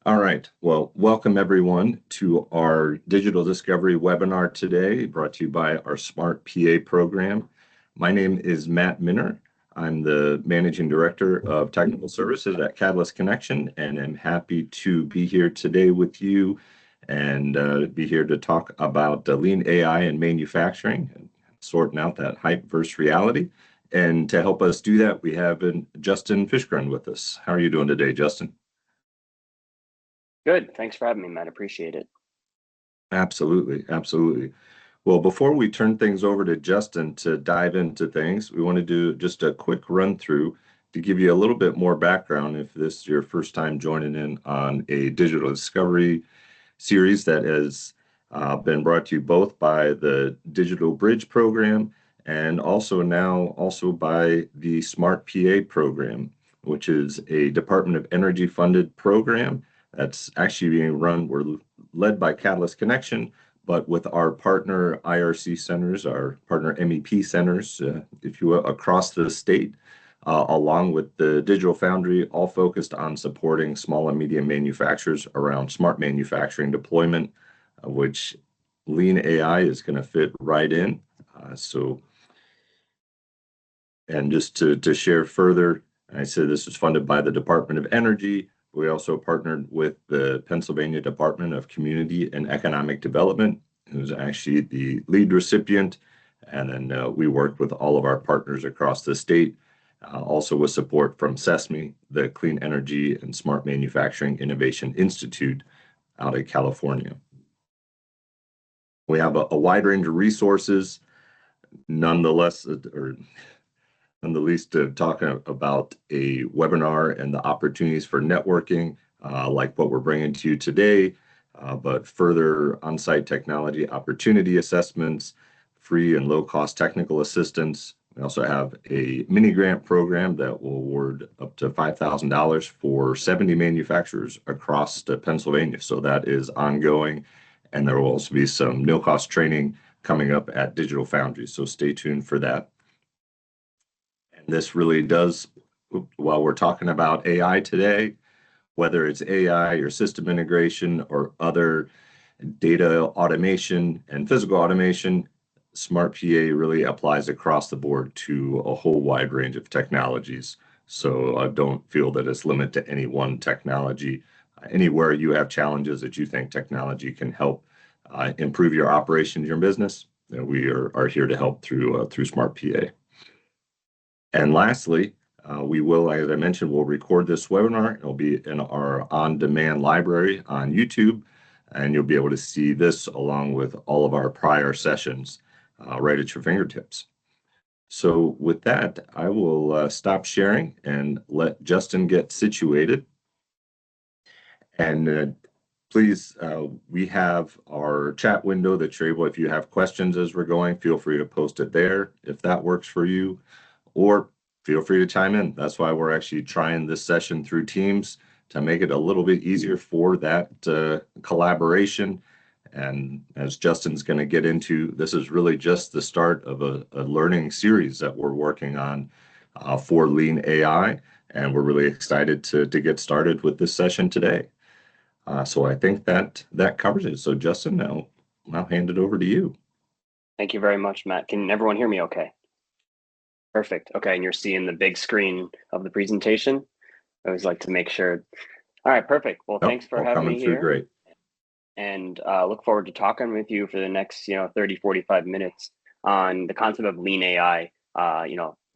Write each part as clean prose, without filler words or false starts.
All right. Well, welcome everyone to our digital discovery webinar today, brought to you by our Smart PA program. My name is Matt Minner. I'm the Managing Director of Technical Services at Catalyst Connection, and I'm happy to be here today with you and be here to talk about lean AI and manufacturing, and sorting out that hype versus reality. And to help us do that, we have Justin Fischgrund with us. How are you doing today, Justin? Good. Thanks for having me, Matt. Appreciate it. Absolutely, absolutely. Well, before we turn things over to Justin to dive into things, we want to do just a quick run through to give you a little bit more background if this is your first time joining in on a digital discovery series that has been brought to you both by the Digital Bridge program and also by the Smart PA program, which is a Department of Energy funded program that's actually being run. We're led by Catalyst Connection, but with our partner IRC centers, our partner MEP centers, if you will, across the state, along with the Digital Foundry, all focused on supporting small and medium manufacturers around smart manufacturing deployment, which Lean AI is going to fit right in. And just to share further, I said this was funded by the Department of Energy. We also partnered with the Pennsylvania Department of Community and Economic Development, who's actually the lead recipient. And then we worked with all of our partners across the state, also with support from SESME, the Clean Energy and Smart Manufacturing Innovation Institute out of California. We have a wide range of resources, nonetheless, or and the least of talking about a webinar and the opportunities for networking, like what we're bringing to you today, but further on-site technology opportunity assessments, free and low-cost technical assistance. We also have a mini grant program that will award up to $5,000 for 70 manufacturers across Pennsylvania. So that is ongoing, and there will also be some no-cost training coming up at Digital Foundry. So stay tuned for that. This really does, while we're talking about AI today, whether it's AI or system integration or other data automation and physical automation, Smart PA really applies across the board to a whole wide range of technologies. So I don't feel that it's limited to any one technology. Anywhere you have challenges that you think technology can help improve your operations, your business, we are here to help through Smart PA. And lastly, we will, as I mentioned, we'll record this webinar. It'll be in our on-demand library on YouTube, and you'll be able to see this along with all of our prior sessions right at your fingertips. So with that, I will stop sharing and let Justin get situated. And please, we have our chat window that you're able, if you have questions as we're going, feel free to post it there if that works for you. Or feel free to chime in. That's why we're actually trying this session through Teams to make it a little bit easier for that collaboration. And as Justin's going to get into, this is really just the start of a learning series that we're working on for Lean AI. And we're really excited to get started with this session today. So I think that covers it. So Justin, I'll hand it over to you. Thank you very much, Matt. Can everyone hear me okay? Perfect. Okay, and you're seeing the big screen of the presentation. I always like to make sure. All right, perfect. Well, thanks for having me here. Great. And look forward to talking with you for the next 30, 45 minutes on the concept of Lean AI.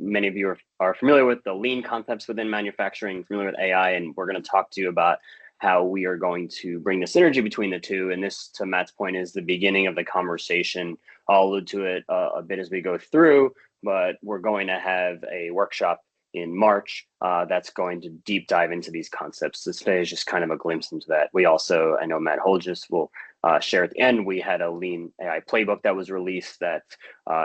Many of you are familiar with the lean concepts within manufacturing, familiar with AI, and we're going to talk to you about how we are going to bring the synergy between the two. And this, to Matt's point, is the beginning of the conversation. I'll allude to it a bit as we go through, but we're going to have a workshop in March that's going to deep dive into these concepts. This today is just kind of a glimpse into that. We also, I know Matt Holgis will share at the end, we had a Lean AI playbook that was released that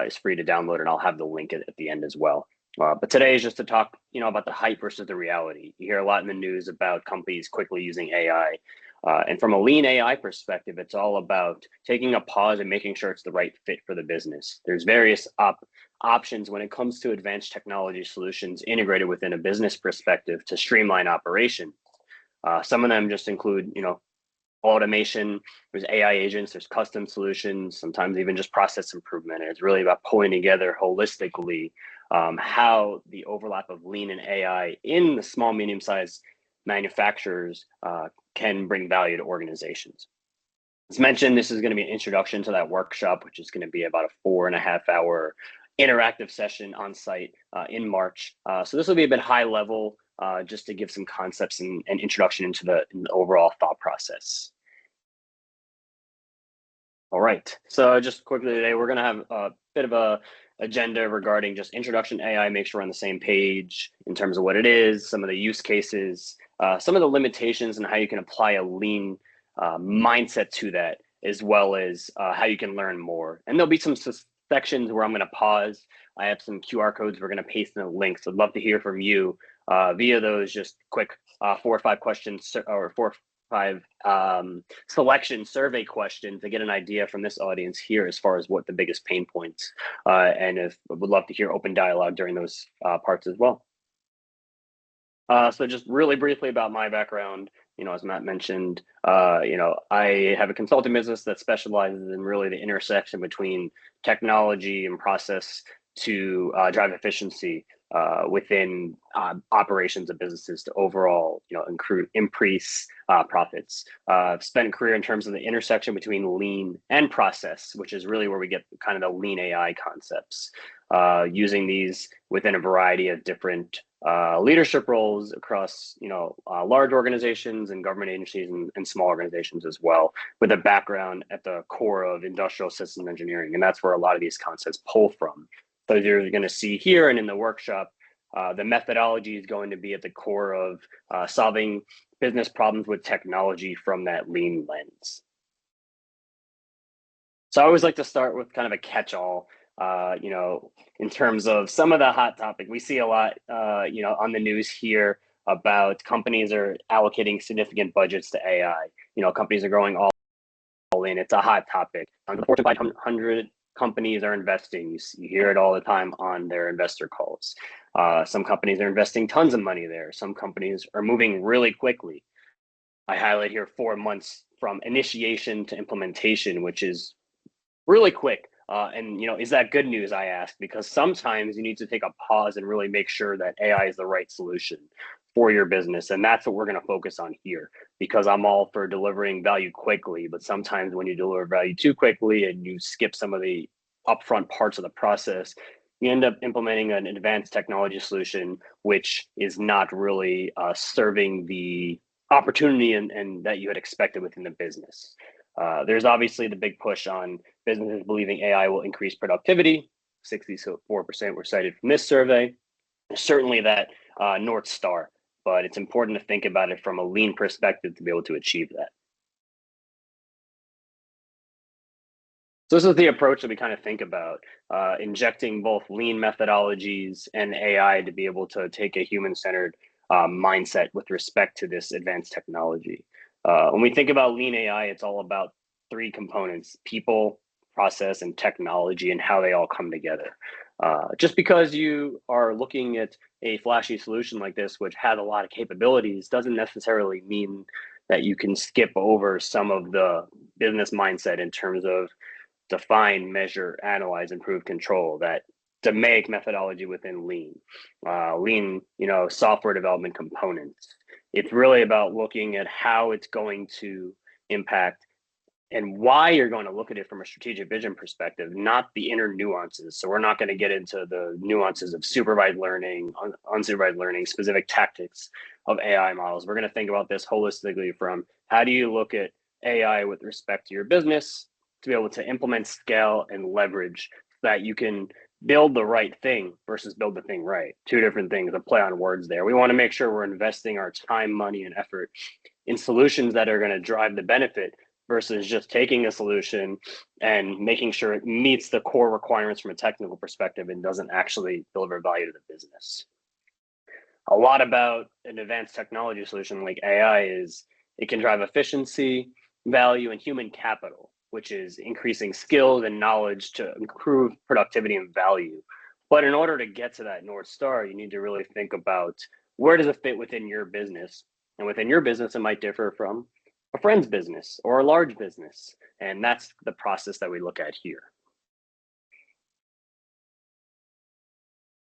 is free to download, and I'll have the link at the end as well. But today is just to talk, about the hype versus the reality. You hear a lot in the news about companies quickly using AI. And from a Lean AI perspective, it's all about taking a pause and making sure it's the right fit for the business. There's various options when it comes to advanced technology solutions integrated within a business perspective to streamline operation. Some of them just include, automation, there's AI agents, there's custom solutions, sometimes even just process improvement. And it's really about pulling together holistically how the overlap of lean and AI in the small, medium-sized manufacturers can bring value to organizations. As mentioned, this is going to be an introduction to that workshop, which is going to be about a 4.5-hour interactive session on site in March. So this will be a bit high level, just to give some concepts and introduction into the overall thought process. All right, so just quickly today, we're going to have a bit of a agenda regarding just introduction to AI, make sure we're on the same page in terms of what it is, some of the use cases, some of the limitations and how you can apply a lean mindset to that, as well as how you can learn more. And there'll be some sections where I'm going to pause. I have some QR codes we're going to paste in the links. So I'd love to hear from you via those just quick 4 or 5 questions or 4 or 5 selection survey questions to get an idea from this audience here as far as what the biggest pain points, and if would love to hear open dialogue during those parts as well. So just really briefly about my background, as Matt mentioned, I have a consulting business that specializes in really the intersection between technology and process to drive efficiency within operations of businesses to overall, increase profits. I've spent a career in terms of the intersection between lean and process, which is really where we get kind of the lean AI concepts, using these within a variety of different leadership roles across, large organizations and government agencies and small organizations as well, with a background at the core of industrial systems engineering. And that's where a lot of these concepts pull from. So you're going to see here and in the workshop, the methodology is going to be at the core of solving business problems with technology from that lean lens. So I always like to start with kind of a catch-all, in terms of some of the hot topic. We see a lot, on the news here about companies are allocating significant budgets to AI. Companies are going all in. It's a hot topic. The Fortune 500 companies are investing. You hear it all the time on their investor calls. Some companies are investing tons of money there. Some companies are moving really quickly. I highlight here 4 months from initiation to implementation, which is really quick. And is that good news, I ask, because sometimes you need to take a pause and really make sure that AI is the right solution for your business. And that's what we're going to focus on here, because I'm all for delivering value quickly. But sometimes when you deliver value too quickly and you skip some of the upfront parts of the process, you end up implementing an advanced technology solution, which is not really serving the opportunity and that you had expected within the business. There's obviously the big push on businesses believing AI will increase productivity. 64% were cited from this survey. There's certainly that North Star, but it's important to think about it from a lean perspective to be able to achieve that. So this is the approach that we kind of think about, injecting both lean methodologies and AI to be able to take a human-centered mindset with respect to this advanced technology. When we think about lean AI, it's all about 3 components: people, process, and technology, and how they all come together. Just because you are looking at a flashy solution like this, which has a lot of capabilities, doesn't necessarily mean that you can skip over some of the business mindset in terms of define, measure, analyze, improve, control, that to make methodology within lean. Lean, software development components. It's really about looking at how it's going to impact and why you're going to look at it from a strategic vision perspective, not the inner nuances. So we're not going to get into the nuances of supervised learning, unsupervised learning, specific tactics of AI models. We're going to think about this holistically from how do you look at AI with respect to your business to be able to implement, scale, and leverage so that you can build the right thing versus build the thing right. 2 different things, a play on words there. We want to make sure we're investing our time, money, and effort in solutions that are going to drive the benefit versus just taking a solution and making sure it meets the core requirements from a technical perspective and doesn't actually deliver value to the business. A lot about an advanced technology solution like AI is it can drive efficiency, value, and human capital, which is increasing skills and knowledge to improve productivity and value. But in order to get to that North Star, you need to really think about where does it fit within your business And within your business, it might differ from a friend's business or a large business. And that's the process that we look at here.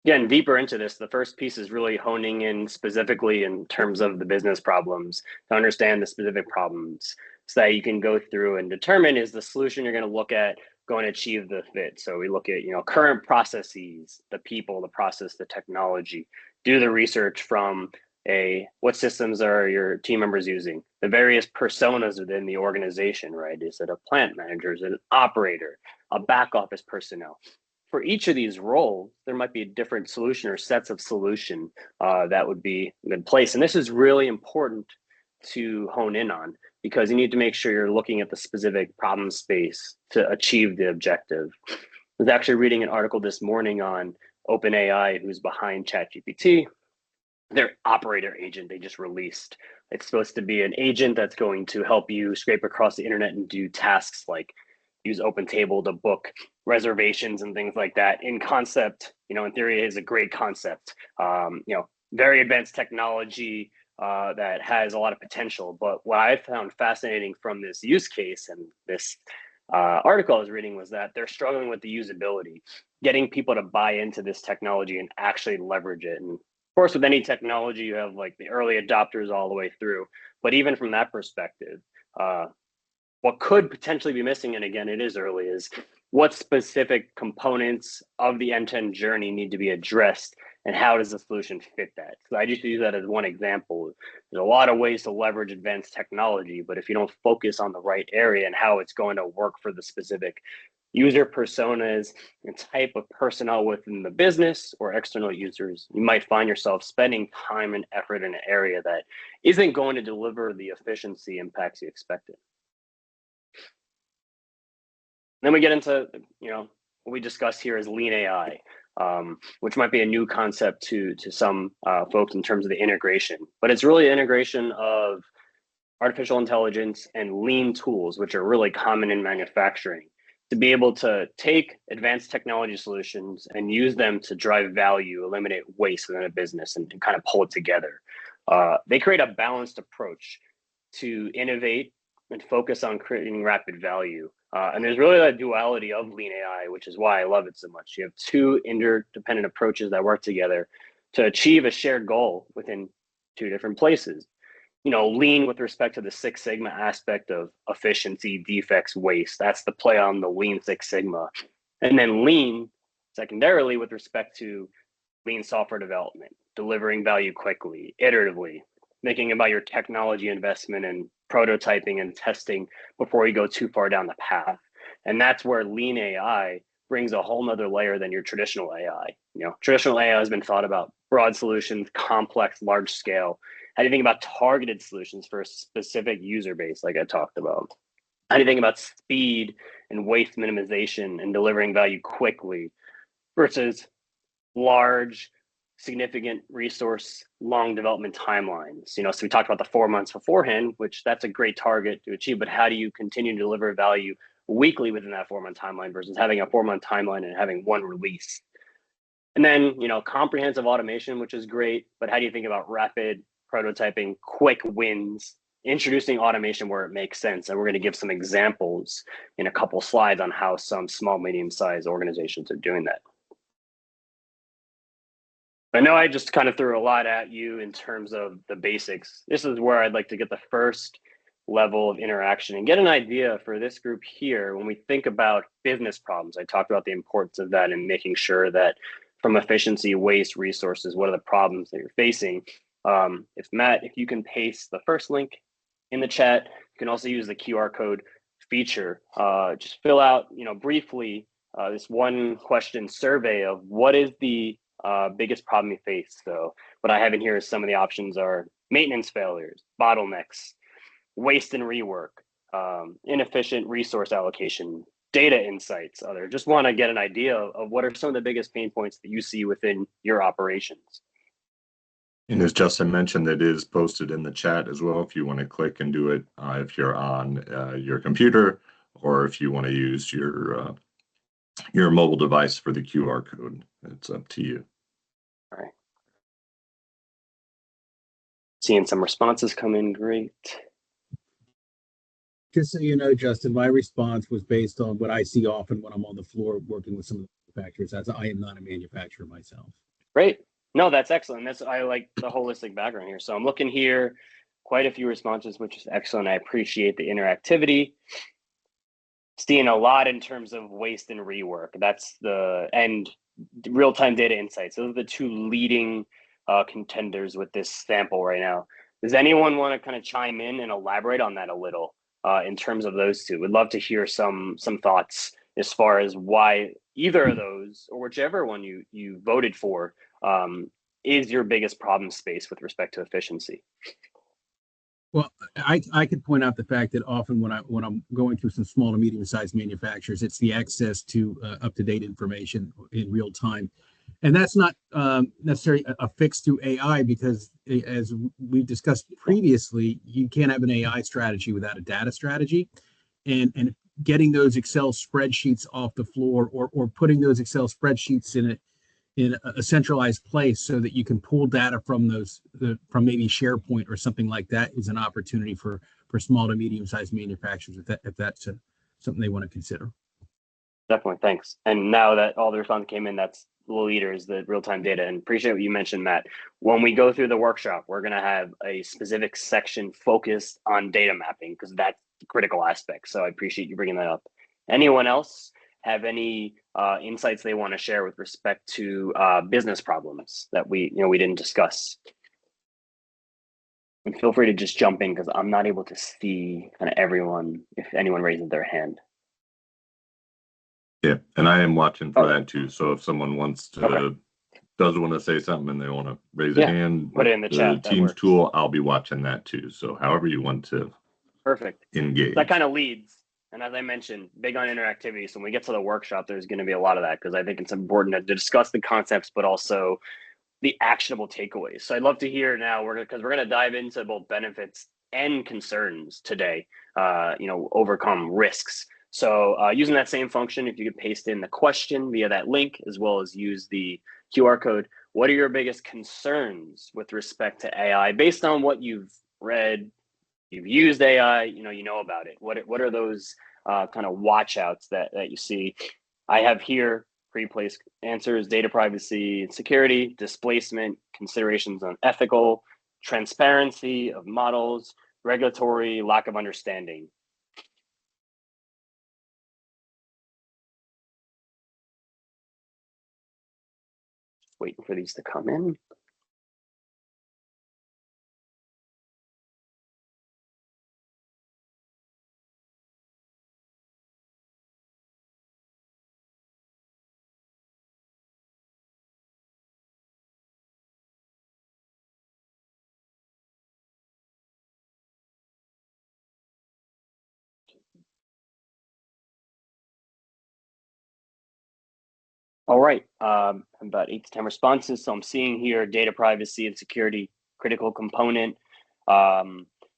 Getting deeper into this, the first piece is really honing in specifically in terms of the business problems to understand the specific problems so that you can go through and determine, is the solution you're going to look at going to achieve the fit? So we look at, current processes, the people, the process, the technology, do the research from what systems are your team members using, the various personas within the organization, right? Is it a plant manager? Is it an operator, a back office personnel? For each of these roles, there might be a different solution or sets of solution that would be in place. And this is really important to hone in on, because you need to make sure you're looking at the specific problem space to achieve the objective. I was actually reading an article this morning on OpenAI, who's behind ChatGPT. Their operator agent they just released. It's supposed to be an agent that's going to help you scrape across the internet and do tasks like use OpenTable to book reservations and things like that. In concept, in theory, it is a great concept. Very advanced technology that has a lot of potential. But what I found fascinating from this use case and this article I was reading was that they're struggling with the usability, getting people to buy into this technology and actually leverage it. And of course, with any technology, you have like the early adopters all the way through. But even from that perspective, what could potentially be missing, and again, it is early, is what specific components of the end-to-end journey need to be addressed, and how does the solution fit that? So I just use that as one example. There's a lot of ways to leverage advanced technology, but if you don't focus on the right area and how it's going to work for the specific user personas and type of personnel within the business or external users, you might find yourself spending time and effort in an area that isn't going to deliver the efficiency impacts you expected. Then we get into, what we discuss here is lean AI, which might be a new concept to some folks in terms of the integration, but it's really integration of artificial intelligence and lean tools, which are really common in manufacturing, to be able to take advanced technology solutions and use them to drive value, eliminate waste within a business, and kind of pull it together. They create a balanced approach to innovate and focus on creating rapid value. And there's really a duality of lean AI, which is why I love it so much. You have two interdependent approaches that work together to achieve a shared goal within two different places. Lean with respect to the Six Sigma aspect of efficiency, defects, waste. That's the play on the Lean Six Sigma. And then lean secondarily with respect to lean software development, delivering value quickly, iteratively, thinking about your technology investment and prototyping and testing before you go too far down the path. And that's where lean AI brings a whole nother layer than your traditional AI. Traditional AI has been thought about broad solutions, complex, large scale. How do you think about targeted solutions for a specific user base, like I talked about? How do you think about speed and waste minimization and delivering value quickly versus large, significant resource, long development timelines? So we talked about the 4 months beforehand, which that's a great target to achieve, but how do you continue to deliver value weekly within that 4 month timeline versus having a 4 month timeline and having one release? And then, comprehensive automation, which is great, but how do you think about rapid prototyping, quick wins, introducing automation where it makes sense? And we're going to give some examples in a couple slides on how some small, medium-sized organizations are doing that. I know I just kind of threw a lot at you in terms of the basics. This is where I'd like to get the first level of interaction and get an idea for this group here. When we think about business problems, I talked about the importance of that and making sure that from efficiency, waste, resources, what are the problems that you're facing? If Matt, if you can paste the first link in the chat, you can also use the QR code feature. Just fill out, briefly, this one question survey of what is the biggest problem you face. So what I have in here is some of the options are maintenance failures, bottlenecks, waste and rework, inefficient resource allocation, data insights. Other just want to get an idea of what are some of the biggest pain points that you see within your operations. And as Justin mentioned, it is posted in the chat as well if you want to click and do it if you're on your computer, or if you want to use your mobile device for the QR code. It's up to you. All right. seeing some responses come in. Great. Just so you know, Justin, my response was based on what I see often when I'm on the floor working with some of the manufacturers, as I am not a manufacturer myself. Great. No, that's excellent. I like the holistic background here. So I'm looking here, quite a few responses, which is excellent. I appreciate the interactivity. Seeing a lot in terms of waste and rework. And real-time data insights. Those are the two leading contenders with this sample right now. Does anyone want to kind of chime in and elaborate on that a little in terms of those two? Would love to hear some thoughts as far as why either of those or whichever one you voted for is your biggest problem space with respect to efficiency. Well, I could point out the fact that often when I'm going through some small to medium sized manufacturers, it's the access to up to date information in real time, and that's not necessarily a fix through AI, because as we've discussed previously, you can't have an AI strategy without a data strategy, and getting those Excel spreadsheets off the floor, or putting those Excel spreadsheets in a centralized place so that you can pull data from from maybe SharePoint or something like that, is an opportunity for small to medium sized manufacturers if that's something they want to consider. Definitely, thanks. And now that all the response came in, that's the leader is the real-time data. And appreciate what you mentioned, Matt. When we go through the workshop, we're going to have a specific section focused on data mapping, because that's the critical aspect. So I appreciate you bringing that up. Anyone else have any insights they want to share with respect to business problems that we didn't discuss? And feel free to just jump in, because I'm not able to see kind of everyone if anyone raises their hand. Yeah, and I am watching for that too. So if someone does want to say something and they want to raise a hand, put it in the chat. Teams tool, I'll be watching that too. So however you want to engage. That kind of leads. And as I mentioned, big on interactivity. So when we get to the workshop, there's going to be a lot of that, because I think it's important to discuss the concepts, but also the actionable takeaways. So I'd love to hear now, because we're going to dive into both benefits and concerns today, overcome risks. So using that same function, if you could paste in the question via that link, as well as use the QR code, what are your biggest concerns with respect to AI based on what you've read? You've used AI, you know about it. What are those kind of watch outs that you see? I have here pre-placed answers: data privacy and security, displacement, considerations on ethical, transparency of models, regulatory, lack of understanding. Just waiting for these to come in. All right, about 8 to 10 responses. So I'm seeing here data privacy and security, critical component,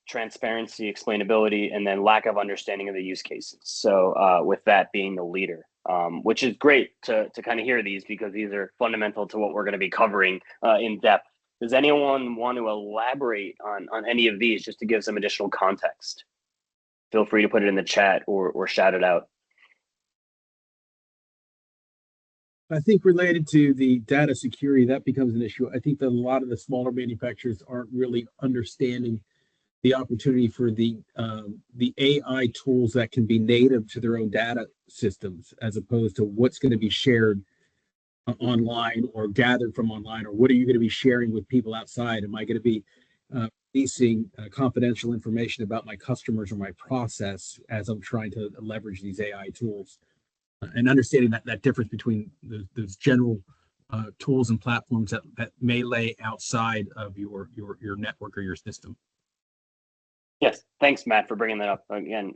transparency, explainability, and then lack of understanding of the use cases. So with that being the leader, which is great to kind of hear these, because these are fundamental to what we're going to be covering in depth. Does anyone want to elaborate on any of these, just to give some additional context? Feel free to put it in the chat or shout it out. I think related to the data security, that becomes an issue. I think that a lot of the smaller manufacturers aren't really understanding the opportunity for the AI tools that can be native to their own data systems, as opposed to what's going to be shared online or gathered from online, or what are you going to be sharing with people outside? Am I going to be releasing confidential information about my customers or my process as I'm trying to leverage these AI tools? And understanding that difference between those general tools and platforms that may lay outside of your network or your system. Yes, thanks, Matt, for bringing that up. Again,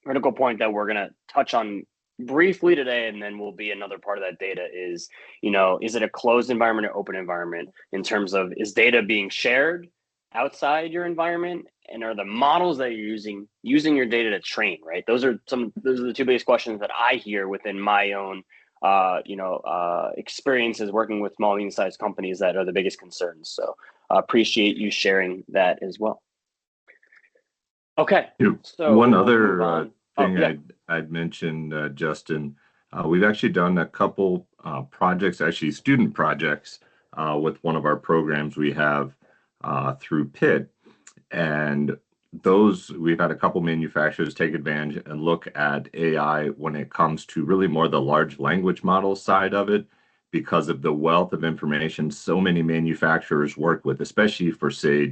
critical point that we're going to touch on briefly today, and then will be another part of that data is, is it a closed environment or open environment, in terms of, is data being shared outside your environment, and are the models that you're using your data to train, right? Those are the two biggest questions that I hear within my own experiences working with small, medium-sized companies that are the biggest concerns. So appreciate you sharing that as well. Okay, so one we'll other move on. thing I'd mentioned, Justin, we've actually done a couple projects, actually student projects, with one of our programs we have through Pitt, and those we've had a couple manufacturers take advantage and look at AI when it comes to really more the large language model side of it, because of the wealth of information so many manufacturers work with, especially for, say,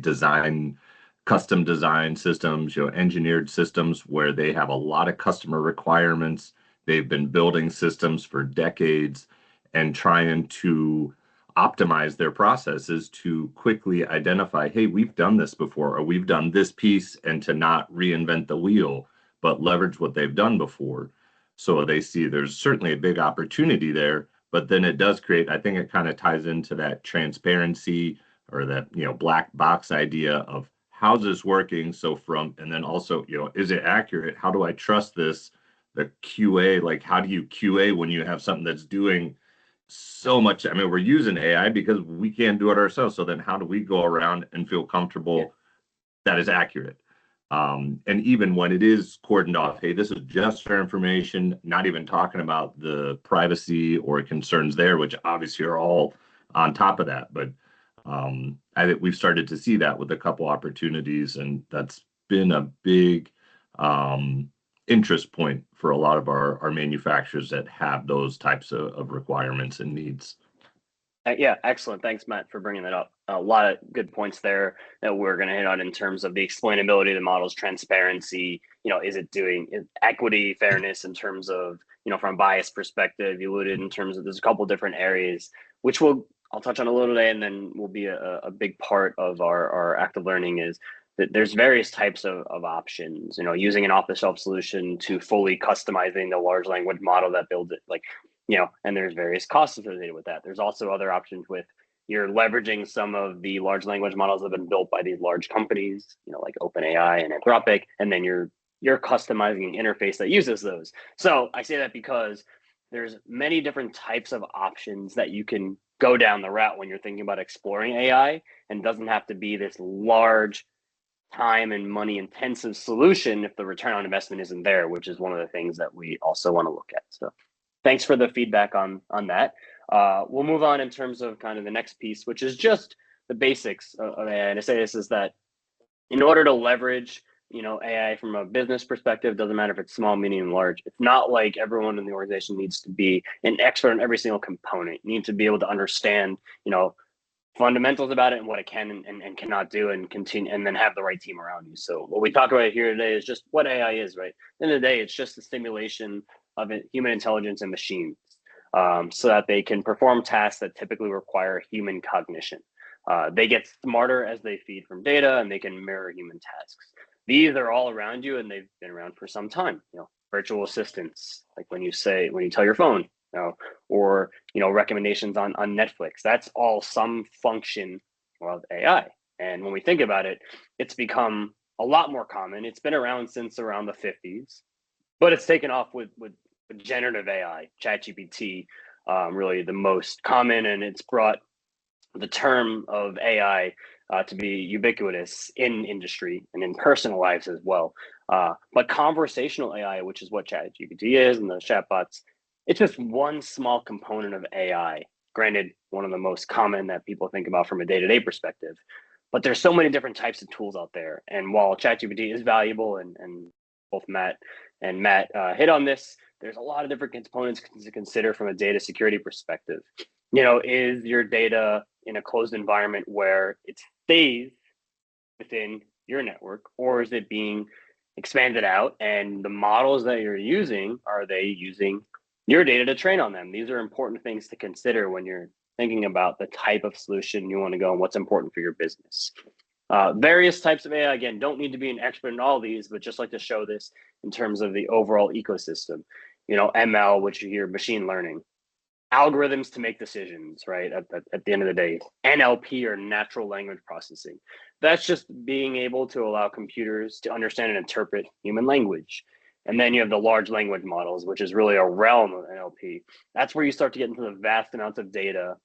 custom design systems, engineered systems where they have a lot of customer requirements. They've been building systems for decades and trying to optimize their processes to quickly identify, hey, we've done this before, or we've done this piece, and to not reinvent the wheel, but leverage what they've done before. So they see there's certainly a big opportunity there, but then it does create, I think it kind of ties into that transparency or that, black box idea of how's this working? So and then also, is it accurate? How do I trust this? The QA, like how do you QA when you have something that's doing so much? I mean, we're using AI because we can't do it ourselves. So then how do we go around and feel comfortable that is accurate? And even when it is cordoned off, hey, this is just for information, not even talking about the privacy or concerns there, which obviously are all on top of that. But I think we've started to see that with a couple opportunities, and that's been a big interest point for a lot of our manufacturers that have those types of requirements and needs. Yeah, excellent. Thanks, Matt, for bringing that up. A lot of good points there that we're going to hit on in terms of the explainability of the models, transparency. Is it doing equity, fairness in terms of, from a bias perspective? You alluded in terms of there's a couple different areas, which I'll touch on a little today, and then will be a big part of our active learning is that there's various types of options. Using an off-the-shelf solution to fully customizing the large language model that builds it, and there's various costs associated with that. There's also other options with you're leveraging some of the large language models that have been built by these large companies, like OpenAI and Anthropic, and then you're customizing an interface that uses those. So I say that because there's many different types of options that you can go down the route when you're thinking about exploring AI, and doesn't have to be this large time and money intensive solution if the return on investment isn't there, which is one of the things that we also want to look at. So thanks for the feedback on that. We'll move on in terms of kind of the next piece, which is just the basics of AI. And I say this is that in order to leverage, AI from a business perspective, doesn't matter if it's small, medium, large. It's not like everyone in the organization needs to be an expert on every single component. You need to be able to understand, fundamentals about it and what it can and cannot do, and continue, and then have the right team around you. So what we talk about here today is just what AI is, right? At the end of the day, it's just the stimulation of human intelligence and machines, so that they can perform tasks that typically require human cognition. They get smarter as they feed from data, and they can mirror human tasks. These are all around you, and they've been around for some time. Virtual assistants, like when you tell your phone, or recommendations on Netflix. That's all some function of AI. And when we think about it, it's become a lot more common. It's been around since around the 50s, but it's taken off with generative AI, ChatGPT, really the most common, and it's brought the term of AI to be ubiquitous in industry and in personal lives as well. But conversational AI, which is what ChatGPT is, and those chatbots, it's just one small component of AI. Granted, one of the most common that people think about from a day-to-day perspective. But there's so many different types of tools out there. And while ChatGPT is valuable, and both Matt and Matt hit on this, there's a lot of different components to consider from a data security perspective. Is your data in a closed environment where it stays within your network, or is it being expanded out? And the models that you're using, are they using your data to train on them? These are important things to consider when you're thinking about the type of solution you want to go and what's important for your business. Various types of AI, again, don't need to be an expert in all these, but just like to show this in terms of the overall ecosystem. ML, which you hear, machine learning, algorithms to make decisions, right? At the end of the day, NLP, or natural language processing. That's just being able to allow computers to understand and interpret human language. And then you have the large language models, which is really a realm of NLP. That's where you start to get into the vast amounts of data,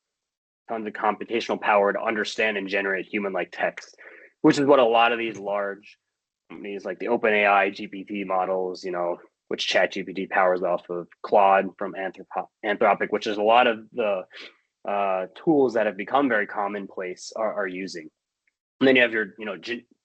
tons of computational power to understand and generate human-like text, which is what a lot of these large companies like the OpenAI GPT models, which ChatGPT powers off of, Claude from Anthropic, which is a lot of the tools that have become very commonplace are using. And then you have your,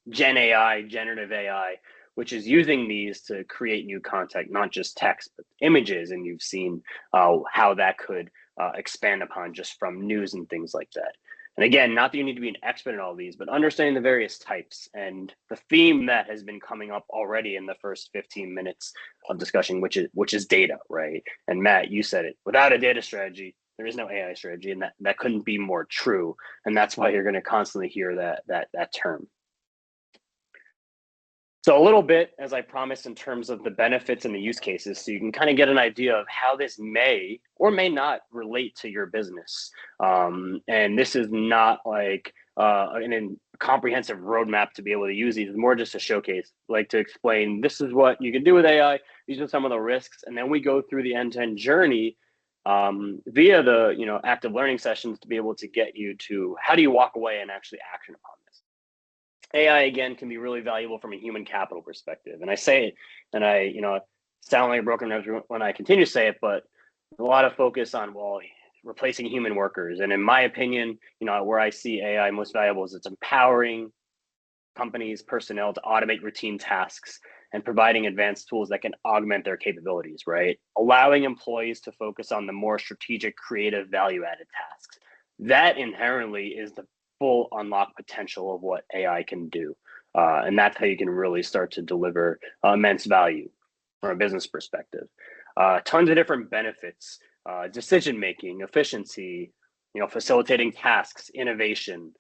Gen AI, generative AI, which is using these to create new content, not just text, but images. And you've seen how that could expand upon just from news and things like that. And again, not that you need to be an expert in all these, but understanding the various types and the theme that has been coming up already in the first 15 minutes of discussion, which is data, right? And Matt, you said it, without a data strategy, there is no AI strategy, and that couldn't be more true. And that's why you're going to constantly hear that term. So a little bit, as I promised, in terms of the benefits and the use cases, so you can kind of get an idea of how this may or may not relate to your business. And this is not like a comprehensive roadmap to be able to use these. It's more just a showcase, like to explain, this is what you can do with AI. These are some of the risks. And then we go through the end-to-end journey via the active learning sessions to be able to get you to how do you walk away and actually action upon this. AI, again, can be really valuable from a human capital perspective. And I say it, and I sound like a broken record when I continue to say it, but a lot of focus on, replacing human workers. And in my opinion, where I see AI most valuable is it's empowering companies, personnel to automate routine tasks and providing advanced tools that can augment their capabilities, right? Allowing employees to focus on the more strategic, creative, value-added tasks. That inherently is the full unlock potential of what AI can do. And that's how you can really start to deliver immense value from a business perspective. Tons of different benefits, decision-making, efficiency, facilitating tasks, innovation,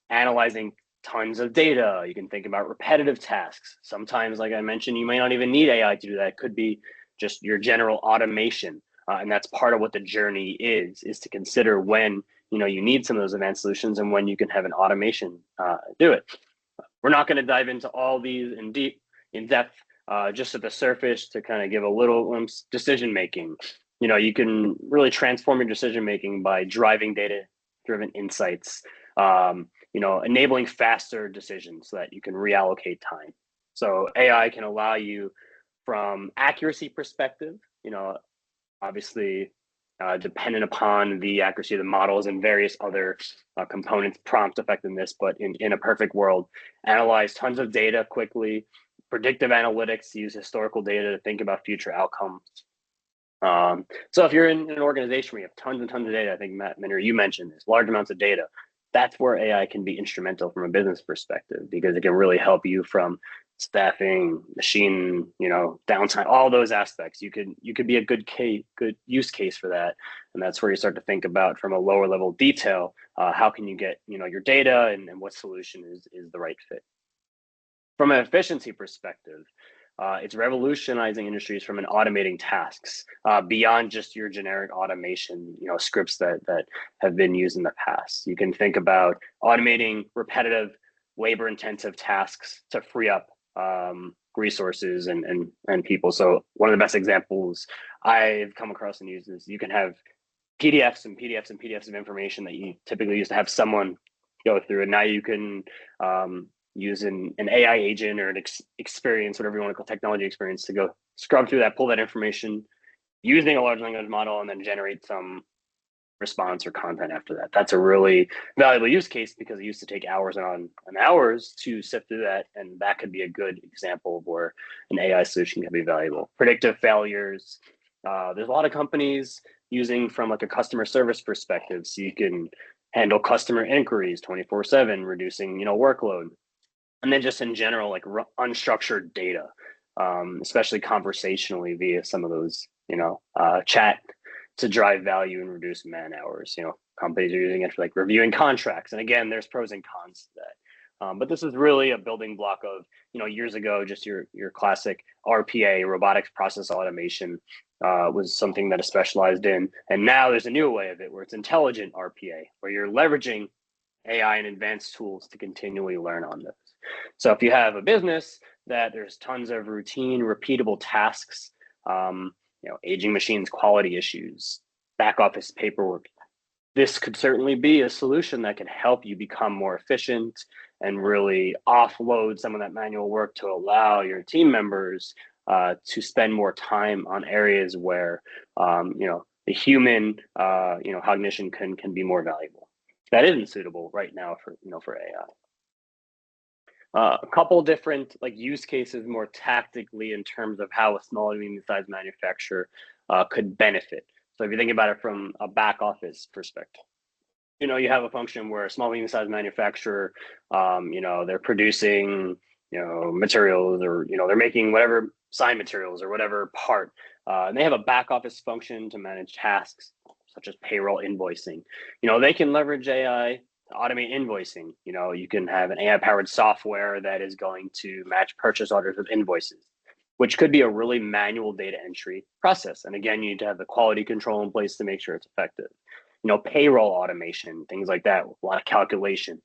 analyzing tons of data. You can think about repetitive tasks. Sometimes, like I mentioned, you may not even need AI to do that. It could be just your general automation. And that's part of what the journey is to consider when you need some of those advanced solutions and when you can have an automation do it. We're not going to dive into all these in depth, just at the surface to kind of give a little decision making. You can really transform your decision making by driving data-driven insights. Enabling faster decisions so that you can reallocate time. So AI can allow you from accuracy perspective, obviously dependent upon the accuracy of the models and various other components, prompt effectiveness, but in a perfect world, analyze tons of data quickly, predictive analytics, use historical data to think about future outcomes. So if you're in an organization where you have tons and tons of data, I think Matt Minner, you mentioned this, large amounts of data, that's where AI can be instrumental from a business perspective, because it can really help you from staffing, machine, downtime, all those aspects. You could be a good use case for that. And that's where you start to think about from a lower level detail, how can you get, your data and what solution is the right fit. From an efficiency perspective, it's revolutionizing industries from an automating tasks beyond just your generic automation, scripts that have been used in the past. You can think about automating repetitive, labor-intensive tasks to free up resources and people. So one of the best examples I've come across and used is you can have PDFs and PDFs and PDFs of information that you typically used to have someone go through, and now you can use an AI agent or an experience, whatever you want to call technology experience, to go scrub through that, pull that information using a large language model, and then generate some response or content after that. That's a really valuable use case because it used to take hours and hours to sift through that. And that could be a good example of where an AI solution can be valuable. Predictive failures. There's a lot of companies using from like a customer service perspective. So you can handle customer inquiries 24/7, reducing, workload. And then just in general, like unstructured data, especially conversationally via some of those, chat to drive value and reduce man hours. Companies are using it for like reviewing contracts. And again, there's pros and cons to that. But this is really a building block of, years ago, just your classic RPA, robotics process automation, was something that is specialized in. And now there's a new way of it where it's intelligent RPA, where you're leveraging AI and advanced tools to continually learn on those. So if you have a business that there's tons of routine, repeatable tasks, aging machines, quality issues, back office paperwork. This could certainly be a solution that can help you become more efficient and really offload some of that manual work to allow your team members to spend more time on areas where the human cognition can be more valuable. That isn't suitable right now for AI. A couple different use cases more tactically in terms of how a small and medium-sized manufacturer could benefit. So if you think about it from a back office perspective, you have a function where a small medium-sized manufacturer, they're producing, materials, or, they're making whatever sign materials or whatever part, and they have a back office function to manage tasks such as payroll, invoicing. They can leverage AI to automate invoicing. You can have an AI-powered software that is going to match purchase orders with invoices, which could be a really manual data entry process. And again, you need to have the quality control in place to make sure it's effective. Payroll automation, things like that, a lot of calculation.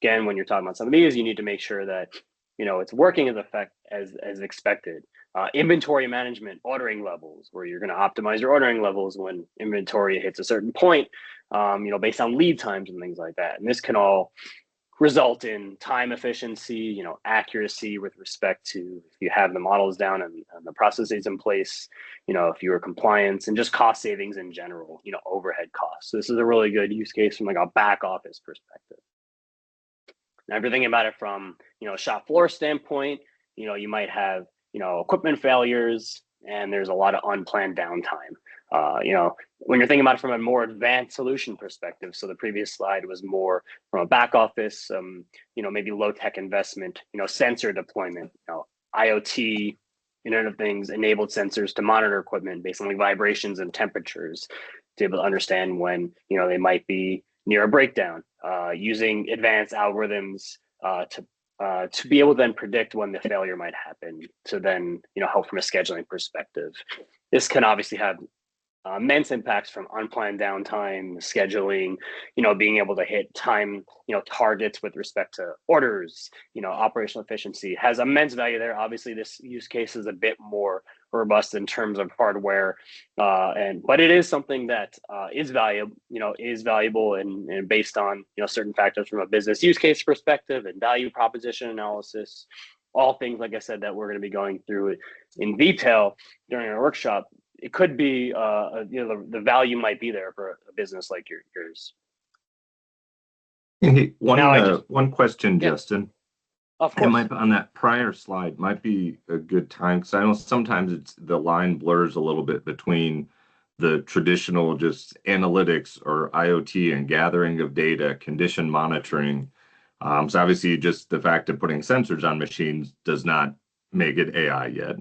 Again, when you're talking about some of these, you need to make sure that it's working as expected. Inventory management, ordering levels, where you're going to optimize your ordering levels when inventory hits a certain point, based on lead times and things like that. And this can all result in time efficiency, accuracy with respect to if you have the models down and the processes in place, if you are compliance, and just cost savings in general, overhead costs. So this is a really good use case from a back office perspective. Now, if you're thinking about it from, a shop floor standpoint, you might have, equipment failures, and there's a lot of unplanned downtime. When you're thinking about it from a more advanced solution perspective, so the previous slide was more from a back office, maybe low tech investment, sensor deployment, IoT, Internet of Things, enabled sensors to monitor equipment based on vibrations and temperatures to be able to understand when, they might be near a breakdown, using advanced algorithms to be able to then predict when the failure might happen, to then help from a scheduling perspective. This can obviously have immense impacts from unplanned downtime, scheduling, being able to hit time, targets with respect to orders, operational efficiency has immense value there. Obviously, this use case is a bit more robust in terms of hardware, but it is something that is valuable and based on certain factors from a business use case perspective and value proposition analysis. All things, like I said, that we're going to be going through in detail during our workshop. It could be, the value might be there for a business like yours. Hey, one question, yeah. Justin. Of course. On that prior slide might be a good time, because I know sometimes the line blurs a little bit between the traditional just analytics or IoT and gathering of data, condition monitoring. So obviously just the fact of putting sensors on machines does not make it AI yet.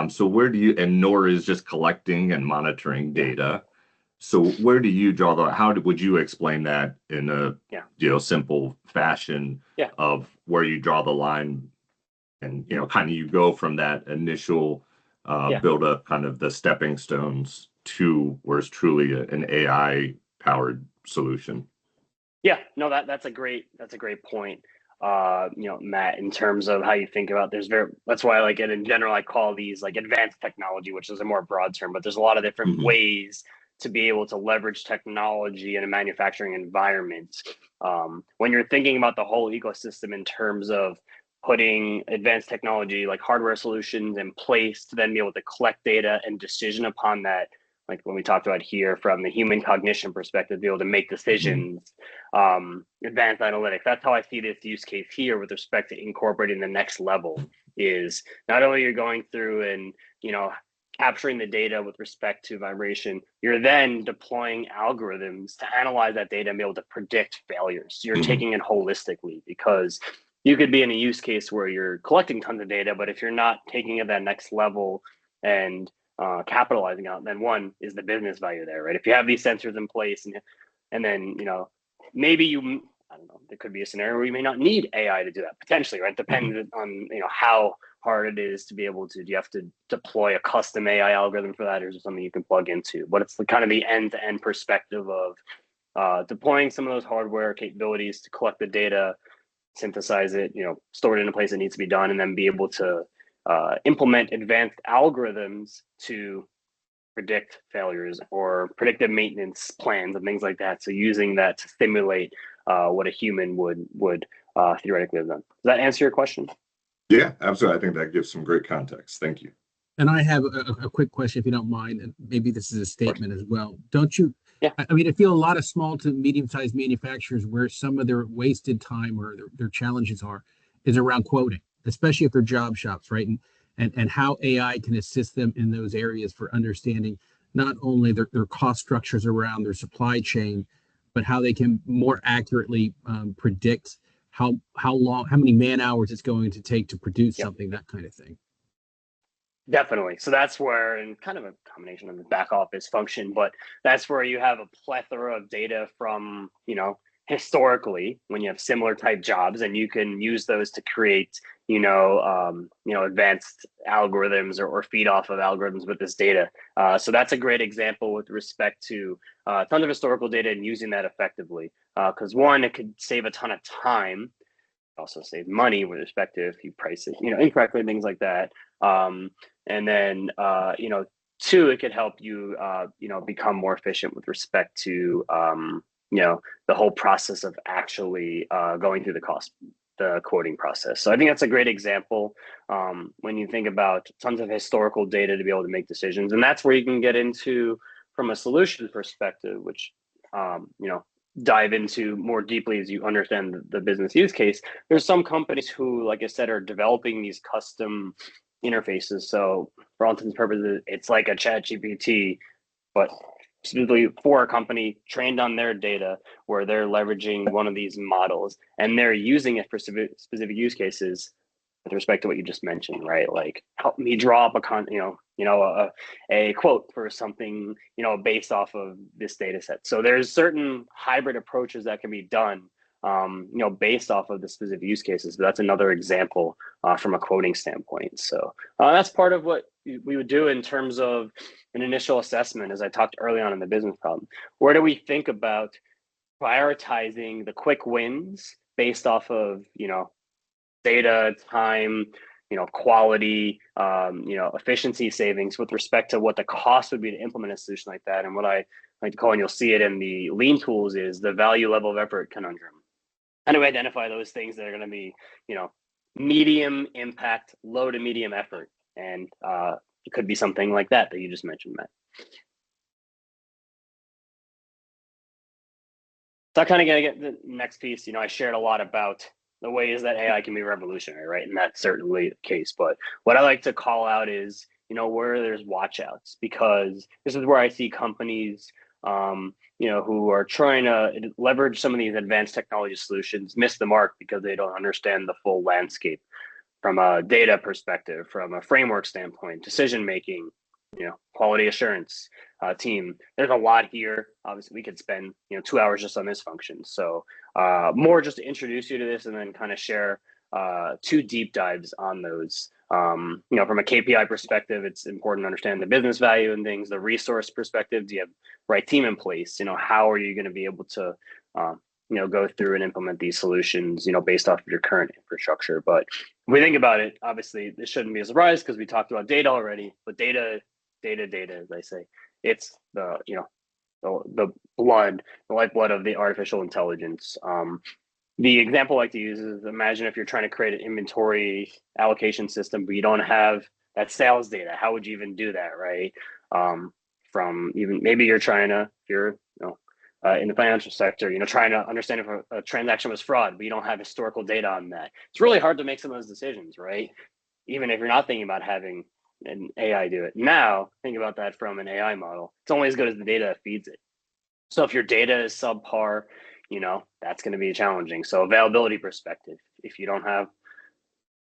So where do you, and nor is just collecting and monitoring data. So where do you draw would you explain that in a simple fashion of where you draw the line and, kind of you go from that initial build up, kind of the stepping stones to where it's truly an AI powered solution? Yeah, no, that's a great point. Matt, in terms of how you think about, that's why I like it in general. I call these advanced technology, which is a more broad term, but there's a lot of different ways to be able to leverage technology in a manufacturing environment. When you're thinking about the whole ecosystem in terms of putting advanced technology like hardware solutions in place to then be able to collect data and decision upon that, like when we talked about here from the human cognition perspective, be able to make decisions, advanced analytics. That's how I see this use case here with respect to incorporating the next level. Is not only you're going through and capturing the data with respect to vibration, you're then deploying algorithms to analyze that data and be able to predict failures. So you're taking it holistically, because you could be in a use case where you're collecting tons of data, but if you're not taking it that next level and capitalizing on it, then one is the business value there, right? If you have these sensors in place and then, maybe I don't know, there could be a scenario where you may not need AI to do that potentially, right? Depending on, how hard it is to be able to, do you have to deploy a custom AI algorithm for that, or is it something you can plug into? But it's kind of the end-to-end perspective of deploying some of those hardware capabilities to collect the data, synthesize it, store it in a place it needs to be done, and then be able to implement advanced algorithms to predict failures or predictive maintenance plans and things like that. So using that to simulate what a human would theoretically have done. Does that answer your question? Yeah, absolutely. I think that gives some great context. Thank you. And I have a quick question, if you don't mind, and maybe this is a statement as well. Don't you? Yeah. I mean, I feel a lot of small to medium-sized manufacturers where some of their wasted time or their challenges is around quoting, especially if they're job shops, right? And how AI can assist them in those areas for understanding not only their cost structures around their supply chain, but how they can more accurately predict how many man hours it's going to take to produce something, that kind of thing. Definitely. So that's where, and kind of a combination of the back office function, but that's where you have a plethora of data from, historically when you have similar type jobs, and you can use those to create, advanced algorithms or feed off of algorithms with this data. So that's a great example with respect to tons of historical data and using that effectively. Because one, it could save a ton of time, also save money with respect to if you price it, incorrectly, things like that. And then, two, it could help you, become more efficient with respect to, the whole process of actually going through the quoting process. So I think that's a great example when you think about tons of historical data to be able to make decisions. And that's where you can get into, from a solution perspective, which, dive into more deeply as you understand the business use case. There's some companies who, like I said, are developing these custom interfaces. So for all intents and purposes, it's like a chat GPT, but specifically for a company trained on their data, where they're leveraging one of these models and they're using it for specific use cases with respect to what you just mentioned, right? Like, help me draw up a quote for something, based off of this data set. So there's certain hybrid approaches that can be done, based off of the specific use cases. But that's another example from a quoting standpoint. So that's part of what we would do in terms of an initial assessment, as I talked early on in the business problem. Where do we think about prioritizing the quick wins based off of, data, time, quality, efficiency savings with respect to what the cost would be to implement a solution like that? And what I like to call, and you'll see it in the lean tools, is the value level of effort conundrum. How do we identify those things that are going to be, medium impact, low to medium effort? And it could be something like that you just mentioned, Matt. So I kind of get the next piece. I shared a lot about the ways that AI can be revolutionary, right? And that's certainly the case. But what I like to call out is, where there's watch outs, because this is where I see companies, who are trying to leverage some of these advanced technology solutions miss the mark because they don't understand the full landscape from a data perspective, from a framework standpoint, decision making, quality assurance team. There's a lot here. Obviously, we could spend 2 hours just on this function. So more just to introduce you to this, and then kind of share 2 deep dives on those. From a KPI perspective, it's important to understand the business value and things. The resource perspective, do you have the right team in place? How are you going to be able to go through and implement these solutions, based off of your current infrastructure? But if we think about it, obviously this shouldn't be a surprise because we talked about data already. But data, as I say, it's the the lifeblood of the artificial intelligence. The example I like to use is, imagine if you're trying to create an inventory allocation system, but you don't have that sales data. How would you even do that, right? From even maybe you're trying to, if you're in the financial sector, trying to understand if a transaction was fraud, but you don't have historical data on that. It's really hard to make some of those decisions, right? Even if you're not thinking about having an AI do it. Now, think about that from an AI model. It's only as good as the data that feeds it. So if your data is subpar, that's going to be challenging. So availability perspective, if you don't have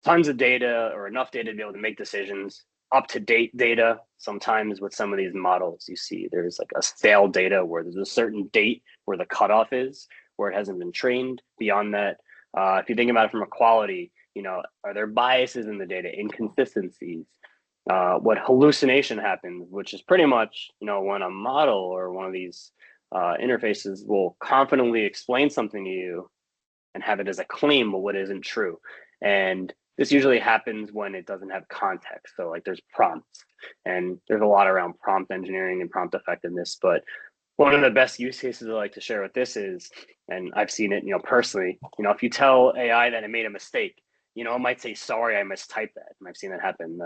tons of data or enough data to be able to make decisions, up-to-date data, sometimes with some of these models, you see there's like a stale data where there's a certain date where the cutoff is, where it hasn't been trained. Beyond that, if you think about it from a quality, are there biases in the data, inconsistencies? What hallucination happens, which is pretty much, when a model or one of these interfaces will confidently explain something to you, and have it as a claim of what isn't true. And this usually happens when it doesn't have context. So like there's prompts, and there's a lot around prompt engineering and prompt effectiveness. But one of the best use cases I like to share with this is, and I've seen it, personally, if you tell AI that it made a mistake, it might say, sorry, I mistyped that. And I've seen that happen.